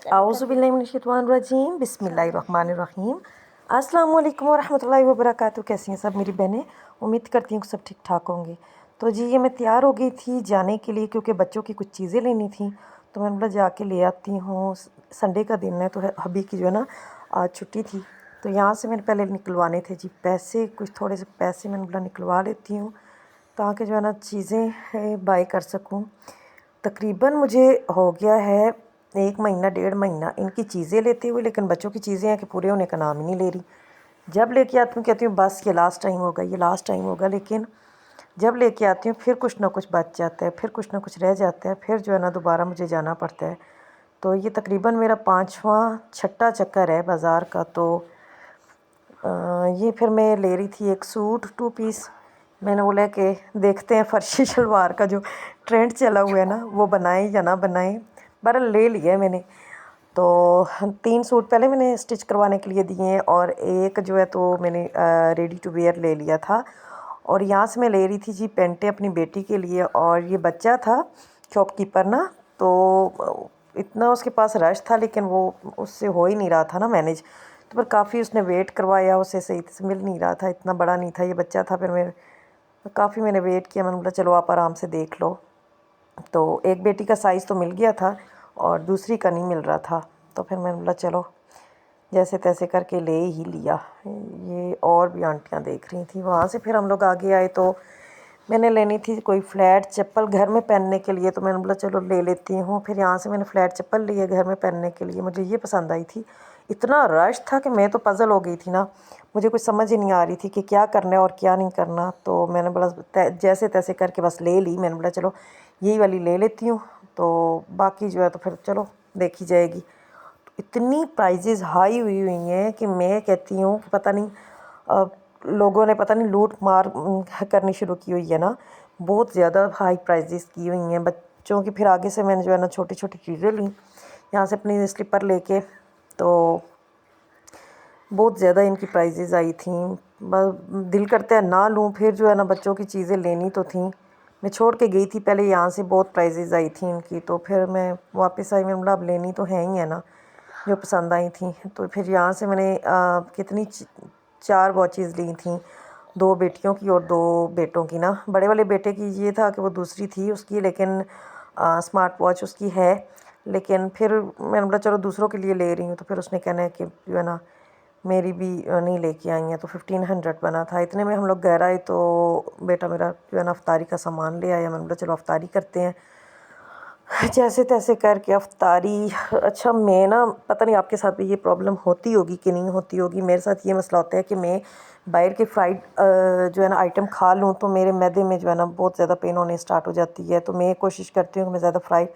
आऊज़ुबिल्लाहिमिनश्शैतानिर्रजीम बिस्मिल्लाहिर्रहमानिर्रहीम। अस्सलाम वालेकुम वरहमतुल्लाहि वबरकातुहू। कैसी हैं सब मेरी बहनें? उम्मीद करती हूँ सब ठीक ठाक होंगे। तो जी ये मैं तैयार हो गई थी जाने के लिए, क्योंकि बच्चों की कुछ चीज़ें लेनी थी। तो मैंने बोला जाके ले आती हूँ। संडे का दिन है तो हबी की जो है ना आज छुट्टी थी, तो यहाँ से मैंने पहले निकलवाने थे जी पैसे, कुछ थोड़े से पैसे मैंने बोला निकलवा लेती हूँ ताकि जो है ना चीज़ें बाय कर सकूँ। तकरीबन मुझे हो गया है 1 महीना 1.5 महीना इनकी चीज़ें लेते हुए, लेकिन बच्चों की चीज़ें हैं कि पूरे होने का नाम ही नहीं ले रही। जब लेके आती हूँ कहती हूँ बस ये लास्ट टाइम होगा, ये लास्ट टाइम होगा, लेकिन जब लेके आती हूँ फिर कुछ ना कुछ बच जाता है, फिर कुछ ना कुछ रह जाता है, फिर जो है ना दोबारा मुझे जाना पड़ता है। तो ये तकरीबन मेरा 5वां 6ठा चक्कर है बाज़ार का। तो ये फिर मैं ले रही थी एक सूट 2 पीस। मैंने बोला कि देखते हैं फर्शी शलवार का जो ट्रेंड चला हुआ है ना वो बनाएं या ना बनाएं। बहरहाल ले लिया है मैंने। तो 3 सूट पहले मैंने स्टिच करवाने के लिए दिए हैं और एक जो है तो मैंने रेडी टू वेयर ले लिया था। और यहाँ से मैं ले रही थी जी पेंटें अपनी बेटी के लिए, और ये बच्चा था शॉपकीपर ना, तो इतना उसके पास रश था लेकिन वो उससे हो ही नहीं रहा था ना मैनेज। तो फिर काफ़ी उसने वेट करवाया, उसे सही से मिल नहीं रहा था, इतना बड़ा नहीं था ये बच्चा था। फिर मैं काफ़ी मैंने वेट किया, मैंने बोला चलो आप आराम से देख लो। तो एक बेटी का साइज़ तो मिल गया था और दूसरी का नहीं मिल रहा था। तो फिर मैंने बोला चलो जैसे तैसे करके ले ही लिया। ये और भी आंटियाँ देख रही थी। वहाँ से फिर हम लोग आगे आए तो मैंने लेनी थी कोई फ्लैट चप्पल घर में पहनने के लिए, तो मैंने बोला चलो ले लेती हूँ। फिर यहाँ से मैंने फ्लैट चप्पल ली है घर में पहनने के लिए। मुझे ये पसंद आई थी। इतना रश था कि मैं तो पज़ल हो गई थी ना, मुझे कुछ समझ ही नहीं आ रही थी कि क्या करना है और क्या नहीं करना। तो मैंने बोला जैसे तैसे करके बस ले ली। मैंने बोला चलो यही वाली ले लेती हूँ, तो बाकी जो है तो फिर चलो देखी जाएगी। इतनी प्राइजेज़ हाई हुई हैं कि मैं कहती हूँ कि पता नहीं लोगों ने पता नहीं लूट मार करनी शुरू की हुई है ना। बहुत ज़्यादा हाई प्राइजेज़ की हुई हैं बच्चों की। फिर आगे से मैंने जो है ना छोटी छोटी चीज़ें ली यहाँ से अपनी स्लीपर लेके, तो बहुत ज़्यादा इनकी प्राइजेज़ आई थी। बस दिल करता है ना लूँ, फिर जो है ना बच्चों की चीज़ें लेनी तो थी। मैं छोड़ के गई थी पहले, यहाँ से बहुत प्राइजेज़ आई थी इनकी, तो फिर मैं वापस आई। मैंने बोला अब लेनी तो है ही है ना जो पसंद आई थी। तो फिर यहाँ से मैंने कितनी 4 वॉचेज़ ली थी, 2 बेटियों की और 2 बेटों की ना। बड़े वाले बेटे की ये था कि वो दूसरी थी उसकी, लेकिन स्मार्ट वॉच उसकी है। लेकिन फिर मैंने बोला चलो दूसरों के लिए ले रही हूँ, तो फिर उसने कहना है कि जो है ना मेरी भी नहीं लेके आई हैं। तो 1500 बना था। इतने में हम लोग घर आए तो बेटा मेरा जो है ना अफ्तारी का सामान ले आया। मैंने बोला चलो अफ्तारी करते हैं। जैसे तैसे करके अफ्तारी। अच्छा मैं ना पता नहीं आपके साथ भी ये प्रॉब्लम होती होगी कि नहीं होती होगी, मेरे साथ ये मसला होता है कि मैं बाहर के फ्राइड जो है ना आइटम खा लूँ तो मेरे मैदे में जो है ना बहुत ज़्यादा पेन होने स्टार्ट हो जाती है। तो मैं कोशिश करती हूँ कि मैं ज़्यादा फ्राइड,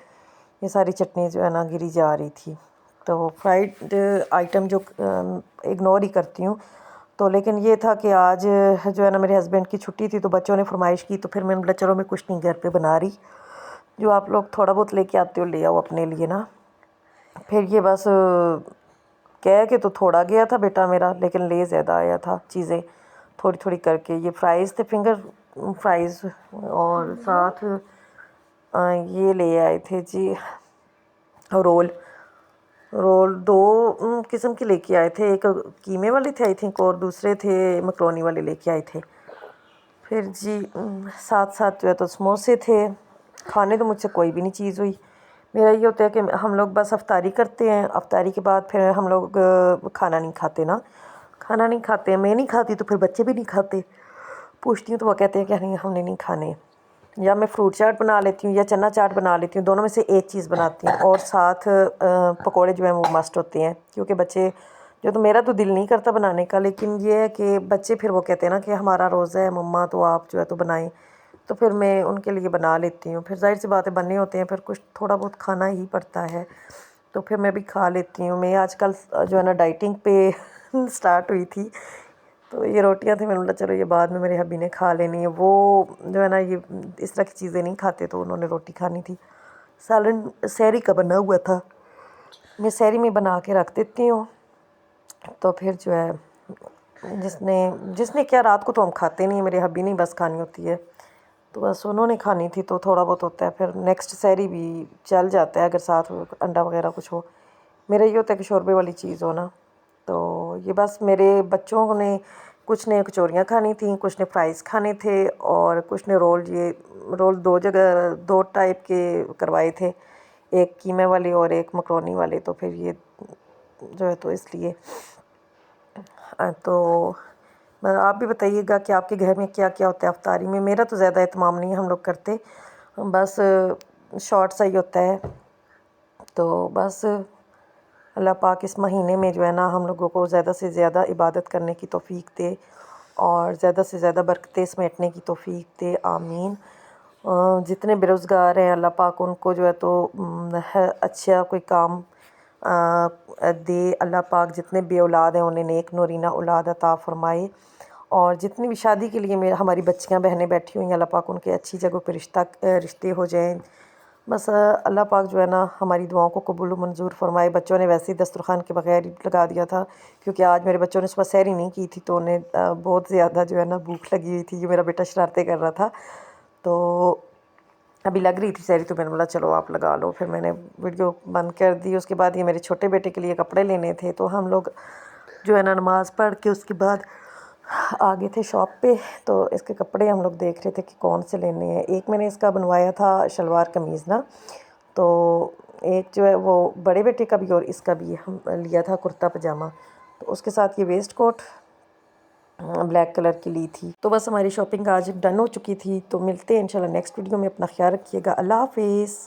ये सारी चटनी जो है ना गिरी जा रही थी तो फ्राइड आइटम जो इग्नोर ही करती हूँ। तो लेकिन ये था कि आज जो है ना मेरे हस्बैंड की छुट्टी थी तो बच्चों ने फरमाइश की, तो फिर मैंने बोला चलो मैं कुछ नहीं घर पे बना रही, जो आप लोग थोड़ा बहुत लेके आते हो ले आओ अपने लिए ना। फिर ये बस कह के तो थोड़ा गया था बेटा मेरा, लेकिन ले ज़्यादा आया था चीज़ें थोड़ी थोड़ी करके। ये फ्राइज़ थे, फिंगर फ्राइज़, और साथ ये ले आए थे जी रोल। रोल 2 किस्म के लेके आए थे, एक कीमे वाले थे आई थिंक और दूसरे थे मकरोनी वाले लेके आए थे। फिर जी साथ साथ जो है तो समोसे थे। खाने तो मुझसे कोई भी नहीं चीज़ हुई। मेरा ये होता है कि हम लोग बस अफ्तारी करते हैं, अफ्तारी के बाद फिर हम लोग खाना नहीं खाते ना, खाना नहीं खाते। मैं नहीं खाती तो फिर बच्चे भी नहीं खाते। पूछती हूँ तो वो कहते हैं कि नहीं हमने नहीं खाने। या मैं फ्रूट चाट बना लेती हूँ या चना चाट बना लेती हूँ, दोनों में से एक चीज़ बनाती हूँ। और साथ पकोड़े जो हैं वो मस्ट होते हैं, क्योंकि बच्चे जो, तो मेरा तो दिल नहीं करता बनाने का, लेकिन ये है कि बच्चे फिर वो कहते हैं ना कि हमारा रोज़ा है मम्मा तो आप जो है तो बनाएं, तो फिर मैं उनके लिए बना लेती हूँ। फिर जाहिर सी बातें बनने होते हैं, फिर कुछ थोड़ा बहुत खाना ही पड़ता है, तो फिर मैं भी खा लेती हूँ। मैं आजकल जो है ना डाइटिंग पे स्टार्ट हुई थी, तो ये रोटियां थी, मैंने बोला चलो ये बाद में मेरे हबी ने खा लेनी है। वो जो है ना ये इस तरह की चीज़ें नहीं खाते, तो उन्होंने रोटी खानी थी। सालन सहरी का बना हुआ था, मैं सहरी में बना के रख देती हूँ। तो फिर जो है जिसने जिसने क्या, रात को तो हम खाते नहीं, मेरे हबी नहीं बस खानी होती है, तो बस उन्होंने खानी थी तो थोड़ा बहुत होता है। फिर नेक्स्ट सहरी भी चल जाता है अगर साथ अंडा वगैरह कुछ हो। میرا یہ ہوتا ہے کہ شوربے والی چیز ہو نا. تو یہ بس میرے بچوں نے کچھ نے کچوریاں کھانی تھیں، کچھ نے فرائز کھانے تھے، اور کچھ نے رول. یہ رول دو جگہ دو ٹائپ کے کروائے تھے، ایک قیمے والے اور ایک مکرونی والے. تو پھر یہ جو ہے تو اس لیے تو آپ بھی بتائیے گا کہ آپ کے گھر میں کیا کیا ہوتا ہے افطاری میں. میرا تو زیادہ اہتمام نہیں ہم لوگ کرتے، بس شارٹ سا ہی ہوتا ہے. تو بس اللہ پاک اس مہینے میں جو ہے نا ہم لوگوں کو زیادہ سے زیادہ عبادت کرنے کی توفیق دے اور زیادہ سے زیادہ برکتیں سمیٹنے کی توفیق دے، آمین. جتنے بے روزگار ہیں اللہ پاک ان کو جو ہے تو اچھا کوئی کام دے. اللہ پاک جتنے بے اولاد ہیں انہیں نیک نورینہ اولاد عطا فرمائے، اور جتنی بھی شادی کے لیے ہماری بچیاں بہنیں بیٹھی ہوئی ہیں اللہ پاک ان کے اچھی جگہوں پہ رشتے ہو جائیں. بس اللہ پاک جو ہے نا ہماری دعاؤں کو قبول و منظور فرمائے. بچوں نے ویسے ہی دسترخوان کے بغیر ہی لگا دیا تھا، کیونکہ آج میرے بچوں نے صبح سحری نہیں کی تھی تو انہیں بہت زیادہ جو ہے نا بھوک لگی ہوئی تھی. یہ میرا بیٹا شرارتیں کر رہا تھا، تو ابھی لگ رہی تھی سحری تو میں نے بولا چلو آپ لگا لو. پھر میں نے ویڈیو بند کر دی. اس کے بعد یہ میرے چھوٹے بیٹے کے لیے کپڑے لینے تھے، تو ہم لوگ جو ہے نا نماز پڑھ کے اس کے بعد آگے تھے شاپ پہ. تو اس کے کپڑے ہم لوگ دیکھ رہے تھے کہ کون سے لینے ہیں. ایک میں نے اس کا بنوایا تھا شلوار قمیض نا، تو ایک جو ہے وہ بڑے بیٹے کا بھی اور اس کا بھی ہم لیا تھا کرتا پجامہ. تو اس کے ساتھ یہ ویسٹ کوٹ بلیک کلر کی لی تھی. تو بس ہماری شاپنگ آج ڈن ہو چکی تھی. تو ملتے ہیں انشاءاللہ نیکسٹ ویڈیو میں. اپنا خیال رکھیے گا. اللہ حافظ.